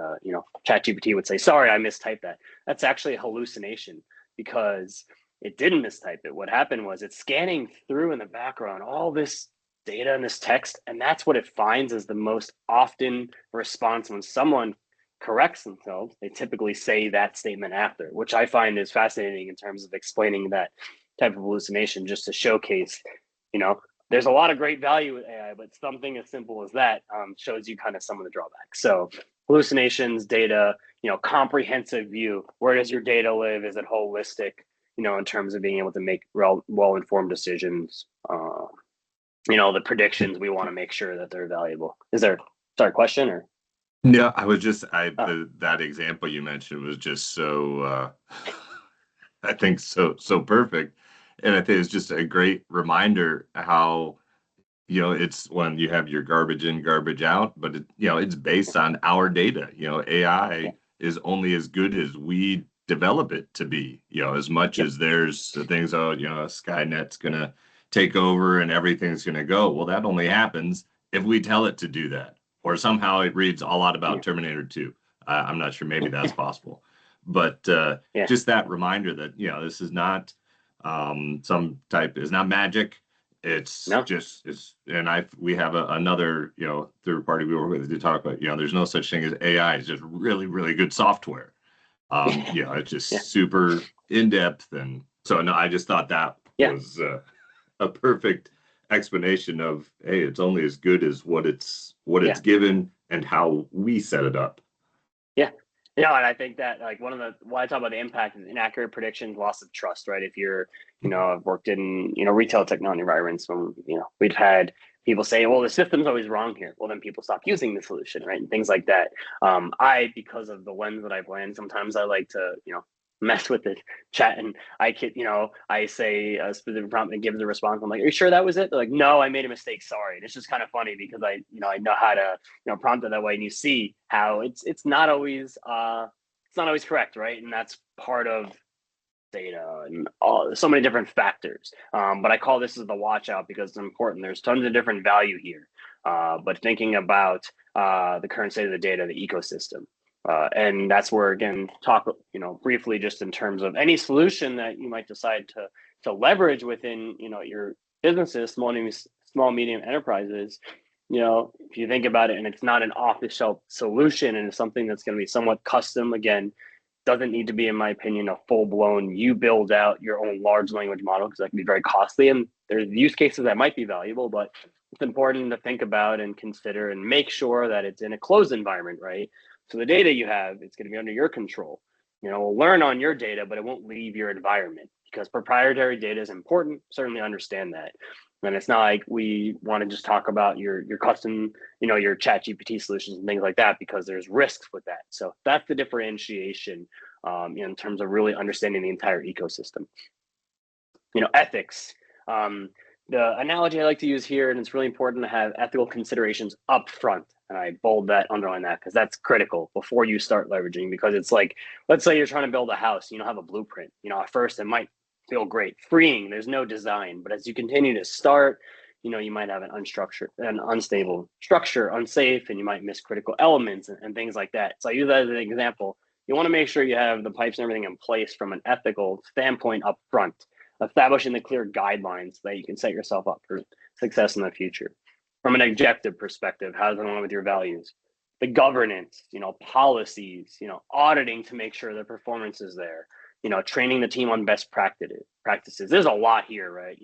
ChatGPT would say, sorry, I mistyped that. That's actually a hallucination because it didn't mistype it. What happened was it's scanning through in the background all this data and this text, and that's what it finds is the most often response when someone corrects themselves. They typically say that statement after, which I find is fascinating in terms of explaining that type of hallucination, just to showcase, there's a lot of great value with AI, but something as simple as that shows you kind of some of the drawbacks. So hallucinations, data, comprehensive view. Where does your data live? Is it holistic? In terms of being able to make well-informed decisions. The predictions, we want to make sure that they're valuable. Is there, sorry, question or? Yeah, I was just, that example you mentioned was just so, I think so perfect. And I think it's just a great reminder how, it's when you have your garbage in, garbage out, but it's based on our data. AI is only as good as we develop it to be, as much as there's the things, Skynet's going to take over and everything's going to go. Well, that only happens if we tell it to do that. Or somehow it reads a lot about Terminator 2. I'm not sure, maybe that's possible. But just that reminder that, this is not it's not magic. It's just, we have another, third party we work with to talk about, there's no such thing as AI. It's just really, really good software. It's just super in-depth. And so, no, I just thought that was a perfect explanation of, hey, it's only as good as what it's given and how we set it up. And I think that like why I talk about the impact is inaccurate predictions, loss of trust, right? If you're, I've worked in, retail technology environments when, we've had people say, well, the system's always wrong here. Well, then people stop using the solution, right? And things like that. Because of the lens that I've learned, sometimes I like to, mess with the chat, and I could, I say a specific prompt and give the response. I'm like, are you sure that was it? They're like, no, I made a mistake. Sorry. And it's just kind of funny because I know how to, prompt it that way. And you see how it's not always correct. Right. And that's part of data and so many different factors. But I call this as the watch out because it's important. There's tons of different value here. But thinking about the current state of the data, the ecosystem. And that's where, again, talk, briefly just in terms of any solution that you might decide to leverage within, your businesses, small, medium enterprises. If you think about it and it's not an off-the-shelf solution and it's something that's going to be somewhat custom, again, doesn't need to be, in my opinion, a full-blown, you build out your own large language model because that can be very costly. And there's use cases that might be valuable, but it's important to think about and consider and make sure that it's in a closed environment, right? So the data you have, it's going to be under your control. We'll learn on your data, but it won't leave your environment because proprietary data is important. Certainly understand that. And it's not like we want to just talk about your custom, your ChatGPT solutions and things like that, because there's risks with that. So that's the differentiation in terms of really understanding the entire ecosystem. Ethics. The analogy I like to use here, and it's really important to have ethical considerations up front. And I bold that, underline that, because that's critical before you start leveraging. Because it's like, let's say you're trying to build a house, have a blueprint. At first it might feel great, freeing, there's no design. But as you continue to start, you might have an unstable structure, unsafe, and you might miss critical elements and things like that. So I use that as an example. You want to make sure you have the pipes and everything in place from an ethical standpoint up front, establishing the clear guidelines so that you can set yourself up for success in the future. From an objective perspective, how does it align with your values? The governance, policies, auditing to make sure the performance is there, training the team on best practices. There's a lot here, right?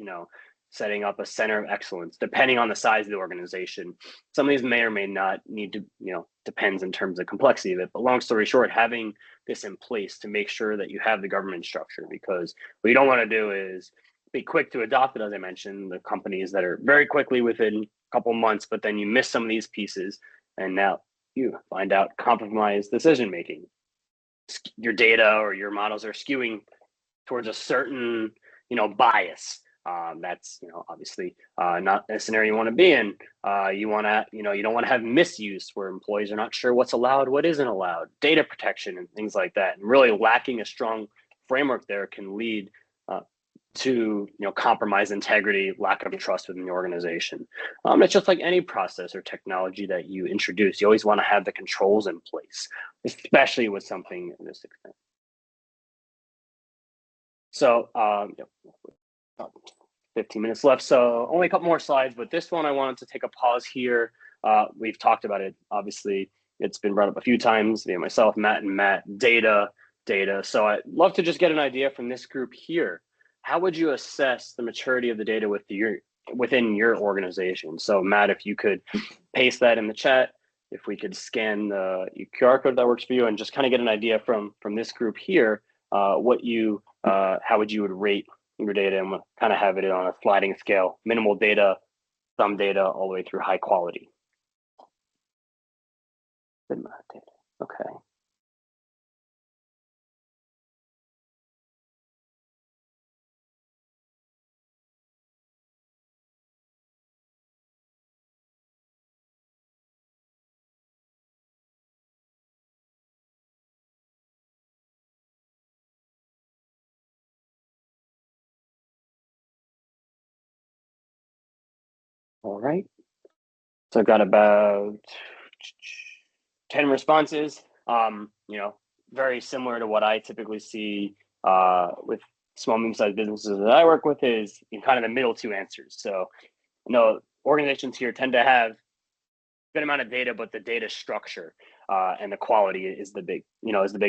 Setting up a center of excellence, depending on the size of the organization. Some of these may or may not need to, depends in terms of complexity of it. But long story short, having this in place to make sure that you have the government structure, because what you don't want to do is be quick to adopt it, as I mentioned, the companies that are very quickly within a couple months, but then you miss some of these pieces and now you find out compromised decision making. Your data or your models are skewing towards a certain, bias. That's, obviously not a scenario you want to be in. You want to, you don't want to have misuse where employees are not sure what's allowed, what isn't allowed, data protection and things like that. And really lacking a strong framework there can lead to compromise integrity, lack of trust within the organization. It's just like any process or technology that you introduce. You always want to have the controls in place, especially with something to this extent. So 15 minutes left, so only a couple more slides, but this one I wanted to take a pause here. We've talked about it. Obviously, it's been brought up a few times via myself, Matt, data. So I'd love to just get an idea from this group here. How would you assess the maturity of the data within your organization? So Matt, if you could paste that in the chat, if we could scan the QR code that works for you, and just kind of get an idea from this group here, how would you would rate your data, and we'll kind of have it on a sliding scale: minimal data, some data, all the way through high quality. Good amount of data. Okay. All right. So I've got about 10 responses. Very similar to what I typically see with small, medium-sized businesses that I work with, is in kind of the middle two answers. So, organizations here tend to have a good amount of data, but the data structure and the quality is the big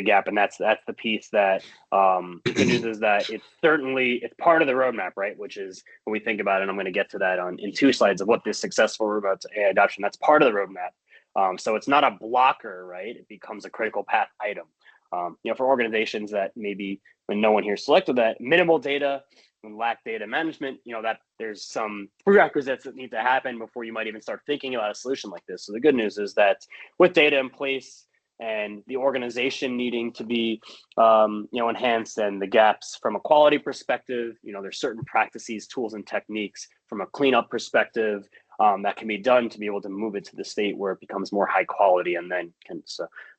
gap. And that's the piece that the good news is that it's part of the roadmap, right? Which is, when we think about it, and I'm going to get to that in 2 slides of what this successful roadmap to AI adoption, that's part of the roadmap. So it's not a blocker, right? It becomes a critical path item. For organizations that maybe, when no one here selected that, minimal data and lack data management, that there's some prerequisites that need to happen before you might even start thinking about a solution like this. So the good news is that with data in place and the organization needing to be enhanced, and the gaps from a quality perspective, there's certain practices, tools, and techniques from a cleanup perspective that can be done to be able to move it to the state where it becomes more high quality, and then can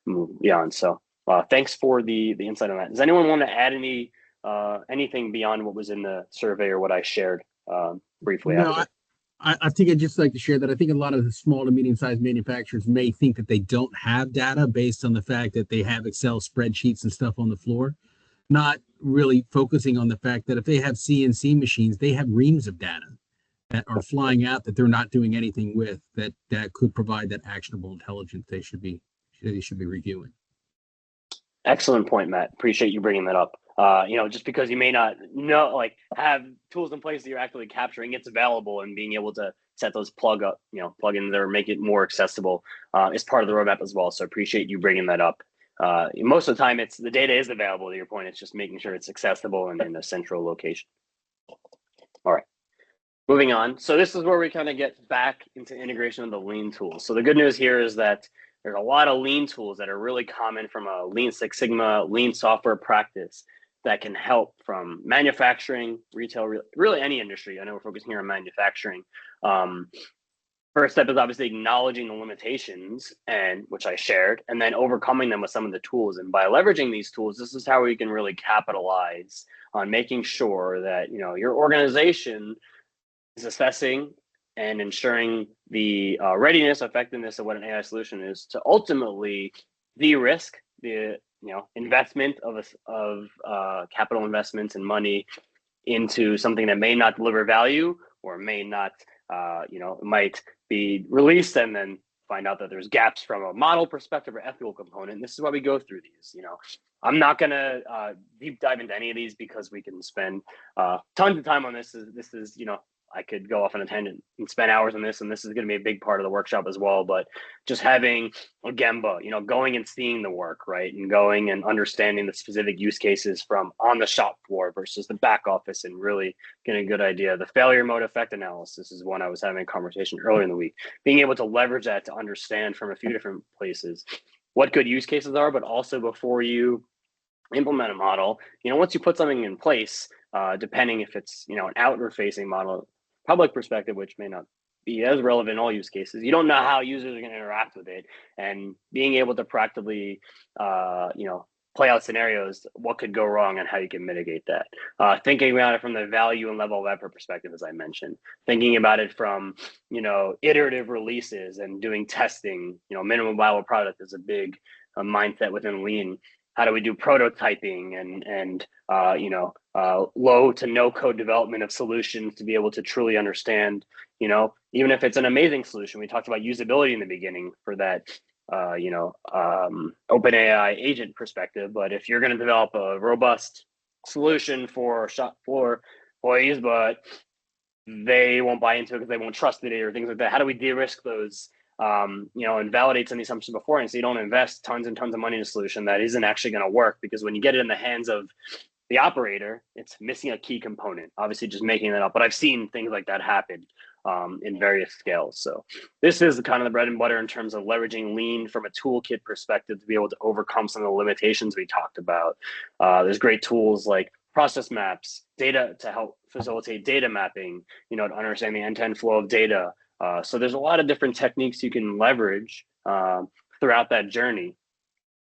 move beyond. So thanks for the insight on that. Does anyone want to add anything beyond what was in the survey or what I shared briefly? No, I think I'd just like to share that I think a lot of the small to medium-sized manufacturers may think that they don't have data based on the fact that they have Excel spreadsheets and stuff on the floor, not really focusing on the fact that if they have CNC machines, they have reams of data that are flying out that they're not doing anything with, that could provide that actionable intelligence they should be reviewing. Excellent point, Matt. Appreciate you bringing that up. Just because you may not have tools in place that you're actively capturing, it's available, and being able to set those plugins or make it more accessible is part of the roadmap as well. So appreciate you bringing that up. Most of the time, the data is available. To your point, it's just making sure it's accessible and in a central location. All right, moving on. So this is where we kind of get back into integration of the lean tools. So the good news here is that there's a lot of lean tools that are really common from a Lean Six Sigma, lean software practice that can help from manufacturing, retail, really any industry. I know we're focusing here on manufacturing. First step is obviously acknowledging the limitations, and which I shared, and then overcoming them with some of the tools. And by leveraging these tools, this is how we can really capitalize on making sure that your organization is assessing and ensuring the readiness, effectiveness of what an AI solution is, to ultimately de-risk the investment of capital investments and money into something that may not deliver value, or may not might be released and then find out that there's gaps from a model perspective or ethical component. And this is why we go through these. I'm not gonna deep dive into any of these because we can spend tons of time on this. This is I could go off on a tangent and spend hours on this, and this is going to be a big part of the workshop as well. But just having a Gemba, going and seeing the work, right, and going and understanding the specific use cases from on the shop floor versus the back office, and really getting a good idea. The failure mode effect analysis is one I was having a conversation earlier in the week. Being able to leverage that to understand from a few different places what good use cases are, but also before you implement a model, once you put something in place, depending if it's, you know, an outward facing model, public perspective, which may not be as relevant in all use cases. You don't know how users are going to interact with it, and being able to practically, you know, play out scenarios, what could go wrong and how you can mitigate that. Thinking about it from the value and level of effort perspective, as I mentioned, thinking about it from, you know, iterative releases and doing testing, you know, minimum viable product is a big mindset within Lean. How do we do prototyping and you know, low to no code development of solutions to be able to truly understand, you know, even if it's an amazing solution. We talked about usability in the beginning for that, you know, OpenAI agent perspective. But if you're going to develop a robust solution for shop floor employees, but they won't buy into it because they won't trust it or things like that, how do we de-risk those, you know, and validate some of the assumptions beforehand, so you don't invest tons and tons of money in a solution that isn't actually going to work? Because when you get it in the hands of the operator, it's missing a key component. Obviously, just making that up, but I've seen things like that happen in various scales. So this is kind of the bread and butter in terms of leveraging Lean from a toolkit perspective to be able to overcome some of the limitations we talked about. There's great tools like process maps, data to help facilitate data mapping, you know, to understand the end-to-end flow of data. So there's a lot of different techniques you can leverage throughout that journey to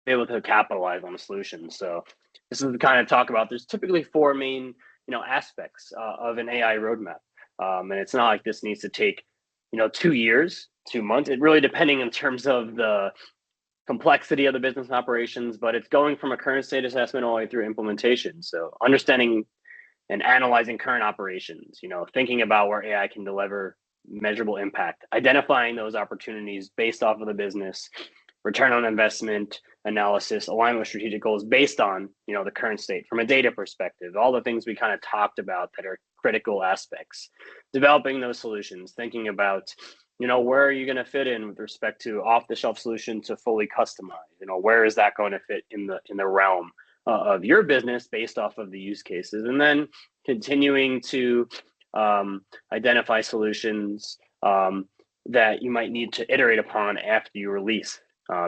be able to capitalize on a solution. So this is the kind of talk about, there's typically 4 main, you know, aspects of an AI roadmap. And it's not like this needs to take, you know, 2 years, 2 months. It really depending in terms of the complexity of the business operations, but it's going from a current state assessment all the way through implementation. So understanding and analyzing current operations, you know, thinking about where AI can deliver measurable impact, identifying those opportunities based off of the business, return on investment analysis, alignment with strategic goals based on, you know, the current state from a data perspective, all the things we kind of talked about that are critical aspects, developing those solutions, thinking about, you know, where are you going to fit in with respect to off-the-shelf solution to fully customized, you know, where is that going to fit in the realm of your business based off of the use cases, and then continuing to identify solutions that you might need to iterate upon after you release,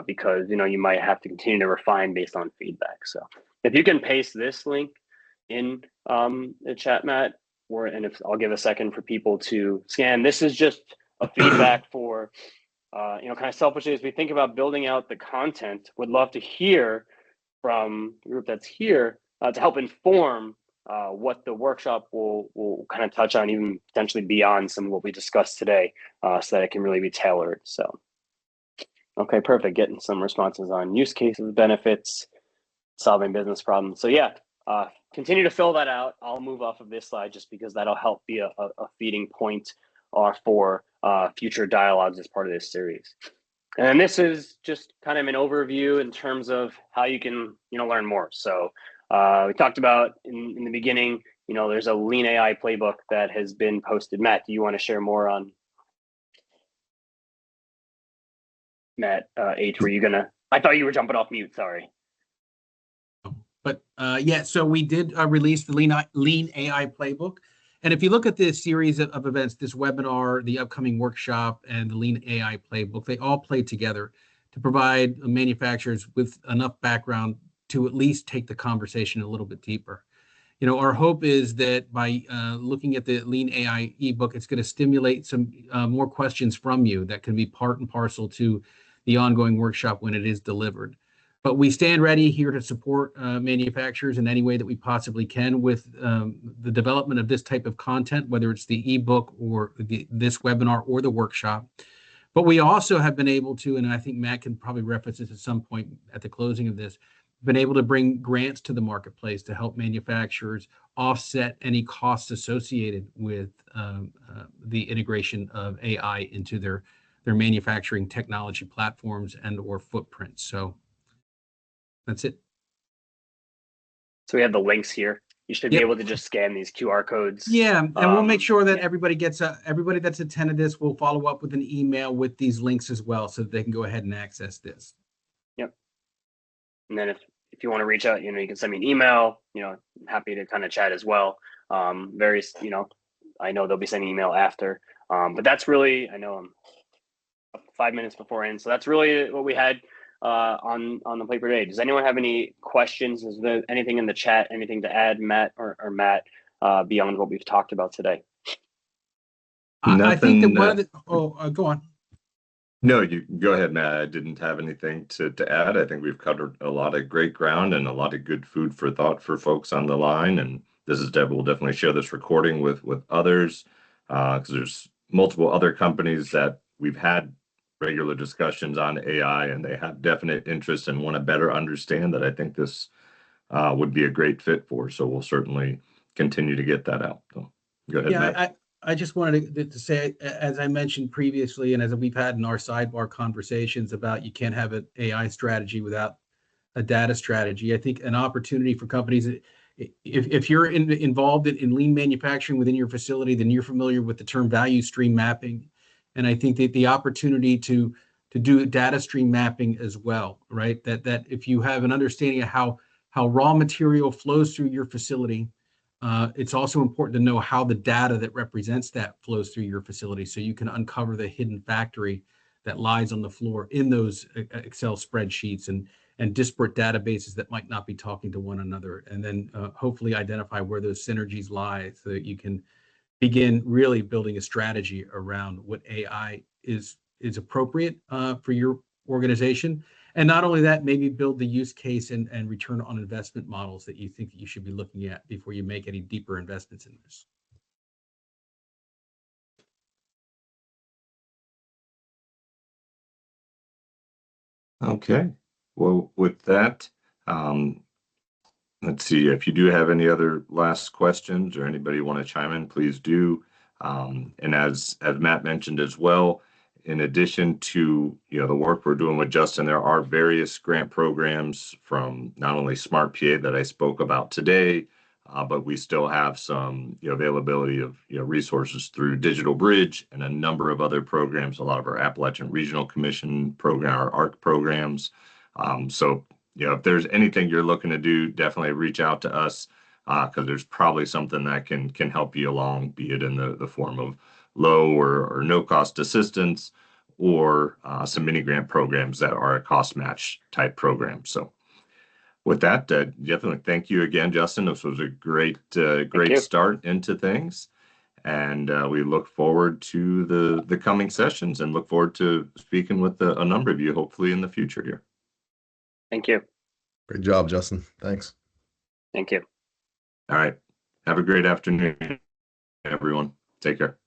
because, you know, you might have to continue to refine based on feedback. So if you can paste this link in the chat, Matt, and if I'll give a second for people to scan, this is just a feedback for, you know, kind of selfishly, as we think about building out the content, would love to hear from the group that's here to help inform what the workshop will kind of touch on, even potentially beyond some of what we discussed today, so that it can really be tailored. So, okay, perfect. Getting some responses on use cases, benefits, solving business problems. So yeah, continue to fill that out. I'll move off of this slide just because that'll help be a feeding point for future dialogues as part of this series. And this is just kind of an overview in terms of how you can, you know, learn more. So we talked about in the beginning, you know, there's a Lean AI playbook that has been posted. Matt, do you want to share more on Matt H? Were you gonna? I thought you were jumping off mute. Sorry. But yeah, so we did release the Lean AI playbook. And if you look at this series of events, this webinar, the upcoming workshop, and the Lean AI playbook, they all play together to provide manufacturers with enough background to at least take the conversation a little bit deeper. You know, our hope is that by looking at the Lean AI ebook, it's going to stimulate some more questions from you that can be part and parcel to the ongoing workshop when it is delivered. But we stand ready here to support manufacturers in any way that we possibly can with the development of this type of content, whether it's the ebook or this webinar or the workshop. But we also have been able to, and I think Matt can probably reference this at some point at the closing of this, been able to bring grants to the marketplace to help manufacturers offset any costs associated with the integration of AI into their manufacturing technology platforms and or footprints. So that's it. So we have the links here. You should be able to just scan these QR codes. Yeah, and we'll make sure that everybody gets everybody that's attended this will follow up with an email with these links as well, so that they can go ahead and access this. Yep. And then if you want to reach out, you know, you can send me an email. You know, happy to kind of chat as well. Various, you know, I know they'll be sending email after. But that's really, I know I'm 5 minutes beforehand, so that's really what we had. on the paper today. Does anyone have any questions? Is there anything in the chat? Anything to add, Matt or Matt, beyond what we've talked about today? I think that Nothing. one of the go on. No, you go ahead, Matt. I didn't have anything to add. I think we've covered a lot of great ground and a lot of good food for thought for folks on the line. And this is we'll definitely share this recording with others, because there's multiple other companies that we've had regular discussions on AI, and they have definite interest and want to better understand that I think this would be a great fit for. So we'll certainly continue to get that out. So go ahead, Matt. I just wanted to say, as I mentioned previously, and as we've had in our sidebar conversations about, you can't have an AI strategy without a data strategy. I think an opportunity for companies, if you're involved in lean manufacturing within your facility, then you're familiar with the term value stream mapping. And I think that the opportunity to do data stream mapping as well, right? That if you have an understanding of how raw material flows through your facility, it's also important to know how the data that represents that flows through your facility, so you can uncover the hidden factory that lies on the floor in those Excel spreadsheets and disparate databases that might not be talking to one another, and then hopefully identify where those synergies lie, so that you can begin really building a strategy around what AI is appropriate for your organization. And not only that, maybe build the use case and return on investment models that you think that you should be looking at before you make any deeper investments in this. Okay. Well, with that, let's see. If you do have any other last questions or anybody want to chime in, please do. And as Matt mentioned as well, in addition to the work we're doing with Justin, there are various grant programs from not only Smart PA that I spoke about today, but we still have some availability of resources through Digital Bridge and a number of other programs. A lot of our Appalachian Regional Commission program, our ARC programs. So if there's anything you're looking to do, definitely reach out to us, because there's probably something that can help you along, be it in the form of low or no cost assistance, or some mini grant programs that are a cost match type program. So with that, definitely thank you again, Justin. This was a great start into things. And we look forward to the coming sessions and look forward to speaking with a number of you, hopefully in the future here. Thank you. Great job, Justin. Thanks. Thank you. All right. Have a great afternoon, everyone. Take care.